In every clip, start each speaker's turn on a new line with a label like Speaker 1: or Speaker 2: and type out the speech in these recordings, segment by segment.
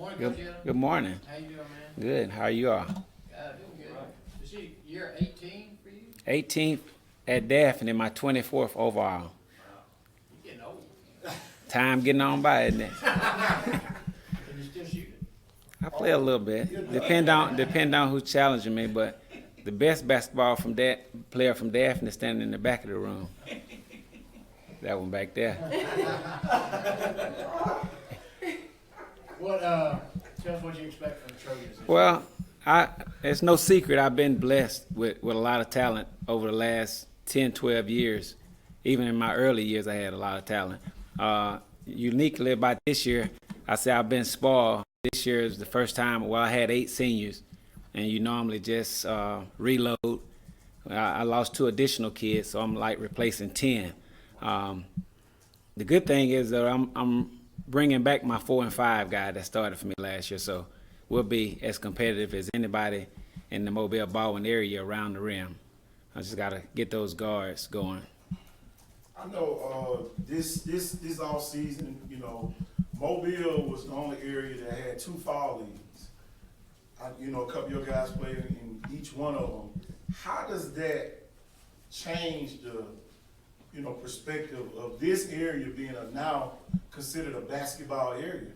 Speaker 1: Morning,
Speaker 2: Good,
Speaker 1: Coach Yelding.
Speaker 2: good morning.
Speaker 1: How you doing, man?
Speaker 2: Good. How are you all?
Speaker 1: Doing good. Is she year 18 for you?
Speaker 2: 18th at Daphne, my 24th overall.
Speaker 1: Wow. You're getting old.
Speaker 2: Time getting on by, isn't it?
Speaker 1: Can you still shoot it?
Speaker 2: I play a little bit. Depend on who's challenging me, but the best basketball from that player from Daphne is standing in the back of the room. That one back there.
Speaker 1: Tell us what you expect from the Trojans.
Speaker 2: Well, it's no secret I've been blessed with a lot of talent over the last 10, 12 years. Even in my early years, I had a lot of talent. Uniquely about this year, I say I've been spoiled. This year is the first time, I had 8 seniors, and you normally just reload. I lost 2 additional kids, so I'm like replacing 10. The good thing is that I'm bringing back my 4 and 5 guy that started for me last year, so we'll be as competitive as anybody in the Mobile Baldwin area around the rim. I just got to get those guards going.
Speaker 3: I know this off season, Mobile was the only area that had 2 fall leagues. A couple of your guys played in each one of them. How does that change the perspective of this area being now considered a basketball area?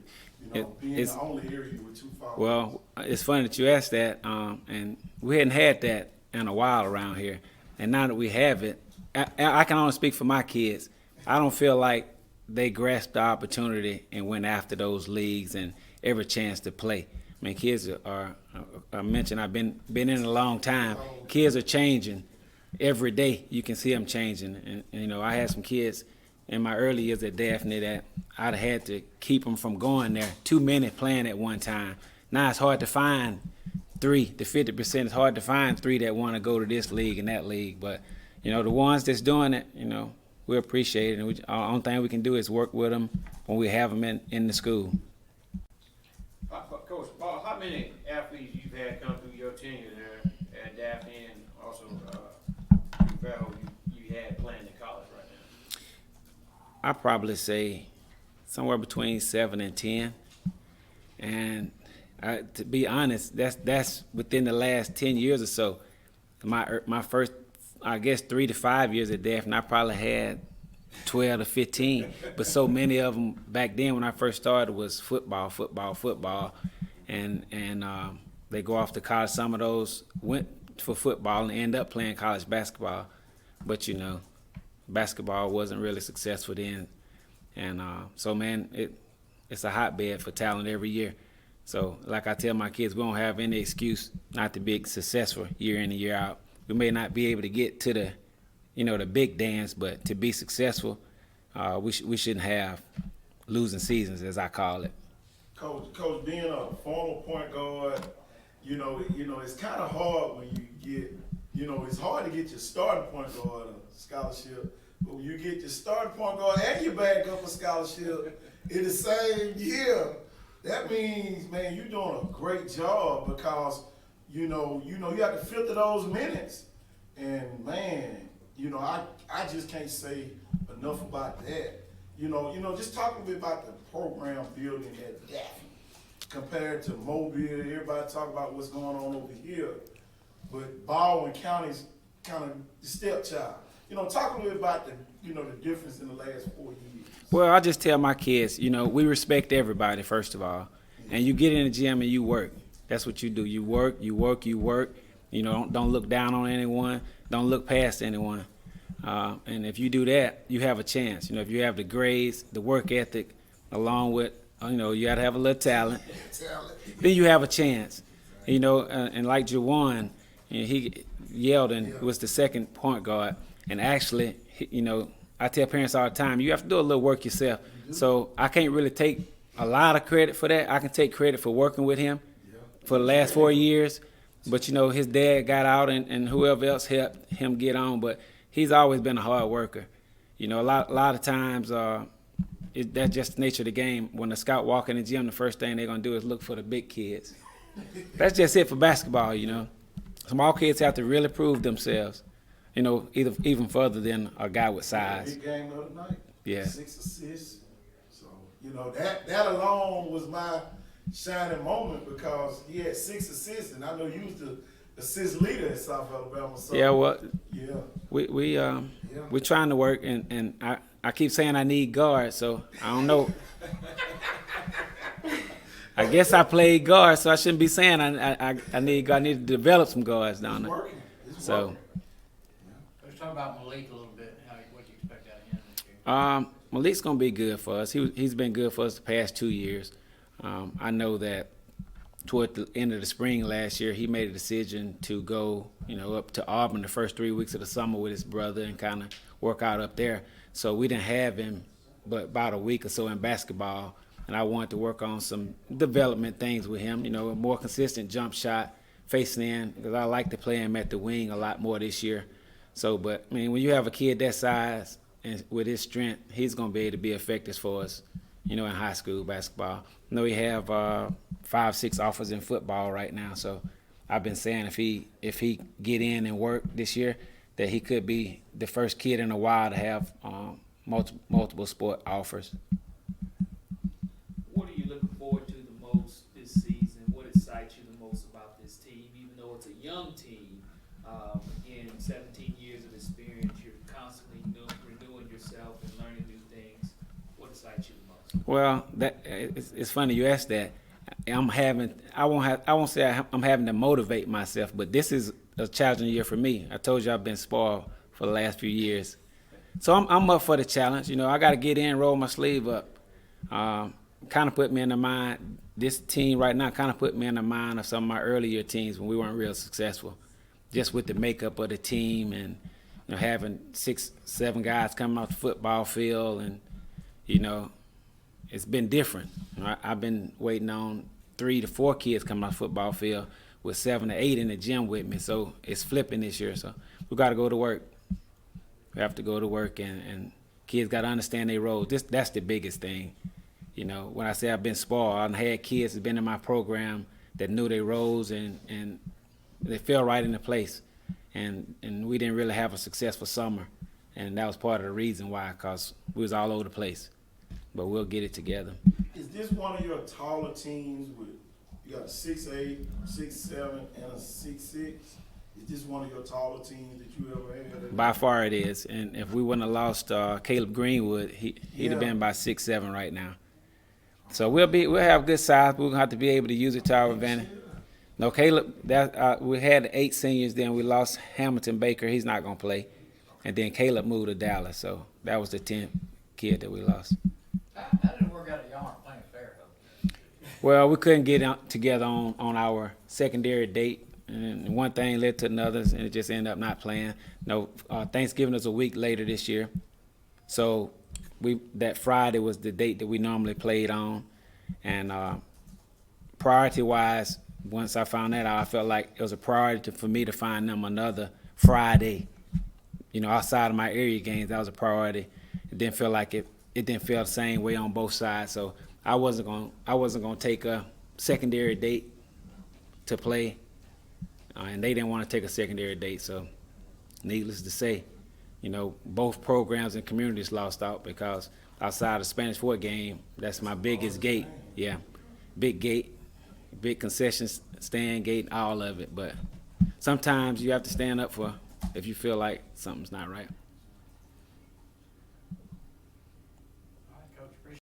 Speaker 3: Being the only area with 2 fall leagues.
Speaker 2: Well, it's funny that you asked that, and we hadn't had that in a while around here. And now that we have it, I can only speak for my kids. I don't feel like they grasped the opportunity and went after those leagues and every chance to play. I mean, kids are I mentioned I've been in a long time. Kids are changing every day. You can see them changing. And I had some kids in my early years at Daphne that I'd had to keep them from going there. Too many playing at one time. Now it's hard to find 3. The 50% is hard to find 3 that want to go to this league and that league. But the ones that's doing it, we appreciate it. And the only thing we can do is work with them when we have them in the school.
Speaker 4: Coach Paul, how many athletes you've had come through your tenure there at Daphne and also you had playing in college right now?
Speaker 2: I probably say somewhere between 7 and 10. And to be honest, that's within the last 10 years or so. My first, I guess, 3 to 5 years at Daphne, I probably had 12 to 15. But so many of them back then when I first started was football. And they go off to college. Some of those went for football and end up playing college basketball. But, basketball wasn't really successful then. And so, man, it's a hotbed for talent every year. So, like I tell my kids, we don't have any excuse not to be successful year in and year out. We may not be able to get to the, the big dance, but to be successful, we shouldn't have losing seasons, as I call it.
Speaker 3: Coach, being a former point guard, it's kind of hard when you get, it's hard to get your starting point guard a scholarship, but when you get your starting point guard and your backup a scholarship in the same year, that means, man, you're doing a great job because, you have to filter those minutes. And, man, I just can't say enough about that. Just talking a bit about the program building at Daphne compared to Mobile. Everybody talk about what's going on over here. But Baldwin County's kind of the stepchild. Talk a little bit about the difference in the last 4 years.
Speaker 2: Well, I just tell my kids, we respect everybody, first of all. And you get in the gym and you work. That's what you do. You work. Don't look down on anyone. Don't look past anyone. And if you do that, you have a chance. If you have the grades, the work ethic, along with, you got to have a little talent. Then you have a chance. And like Jawan, Yelding was the second point guard. And actually, I tell parents all the time, you have to do a little work yourself. So I can't really take a lot of credit for that. I can take credit for working with him for the last 4 years. But, his dad got out and whoever else helped him get on. But he's always been a hard worker. A lot of times that's just the nature of the game. When a scout walk in the gym, the first thing they're going to do is look for the big kids. That's just it for basketball, Small kids have to really prove themselves, even further than a guy with size.
Speaker 3: Big game the other night.
Speaker 2: Yeah.
Speaker 3: 6 assists. So, that alone was my, shining moment because he had 6 assists, and I know you was the assist leader at South Alabama. So,
Speaker 2: Yeah, well,
Speaker 3: yeah,
Speaker 2: we're trying to work, and I keep saying I need guards, so I don't know. I guess I played guard, so I shouldn't be saying I need I need to develop some guards down
Speaker 3: it's
Speaker 2: there.
Speaker 3: working. It's
Speaker 2: So,
Speaker 3: working.
Speaker 1: Let's talk about Malik a little bit, what you expect out of him this year.
Speaker 2: Malik's gonna be good for us. He's been good for us the past 2 years. I know that toward the end of the spring last year, he made a decision to go, up to Auburn the first 3 weeks of the summer with his brother and kind of work out up there. So we didn't have him but about a week or so in basketball, and I wanted to work on some development things with him, a more consistent jump shot, facing in, because I like to play him at the wing a lot more this year. So, but, I mean, when you have a kid that size and with his strength, he's going to be able to be effective for us, in high school basketball. I know we have 5-6 offers in football right now, so I've been saying if he get in and work this year, that he could be the first kid in a while to have multiple sport offers.
Speaker 5: What are you looking forward to the most this season? What excites you the most about this team? Even though it's a young team, again, 17 years of experience, you're constantly renewing yourself and learning new things. What excites you the most?
Speaker 2: Well, it's funny you asked that. I won't say I'm having to motivate myself, but this is a challenging year for me. I told you I've been spoiled for the last few years, so I'm up for the challenge. I got to get in, roll my sleeve up. Kind of put me in the mind. This team right now kind of put me in the mind of some of my earlier teams when we weren't real successful, just with the makeup of the team and having 6-7 guys coming off the football field, and it's been different. I've been waiting on 3 to 4 kids coming off the football field with 7 to 8 in the gym with me. So it's flipping this year. So we got to go to work. We have to go to work, and kids got to understand their roles. That's the biggest thing. When I say I've been spoiled, I've had kids that have been in my program that knew their roles and they fell right into place. And we didn't really have a successful summer. And that was part of the reason why, because we was all over the place. But we'll get it together.
Speaker 3: Is this one of your taller teams with you got a 6'8", 6'7", and a 6'6"? Is this one of your taller teams that you ever had?
Speaker 2: By far it is. And if we wouldn't have lost Caleb Greenwood, he'd have been about 6'7" right now. So we'll have good size. We're gonna have to be able to use it to our advantage. No, Caleb. We had 8 seniors. Then we lost Hamilton Baker. He's not gonna play. And then Caleb moved to Dallas. So that was the 10th kid that we lost.
Speaker 1: How did it work out that y'all aren't playing fair, though?
Speaker 2: Well, we couldn't get out together on our secondary date, and one thing led to another, and it just ended up not playing. Thanksgiving was a week later this year, so that Friday was the date that we normally played on, and priority-wise, once I found that out, I felt like it was a priority for me to find them another Friday. Outside of my area games, that was a priority. It didn't feel like it didn't feel the same way on both sides, so I wasn't gonna take a secondary date to play, and they didn't want to take a secondary date. So, needless to say, both programs and communities lost out because outside the Spanish Fort game, that's my biggest gate. Yeah, big gate, big concession stand gate, all of it. But sometimes you have to stand up for if you feel like something's not right.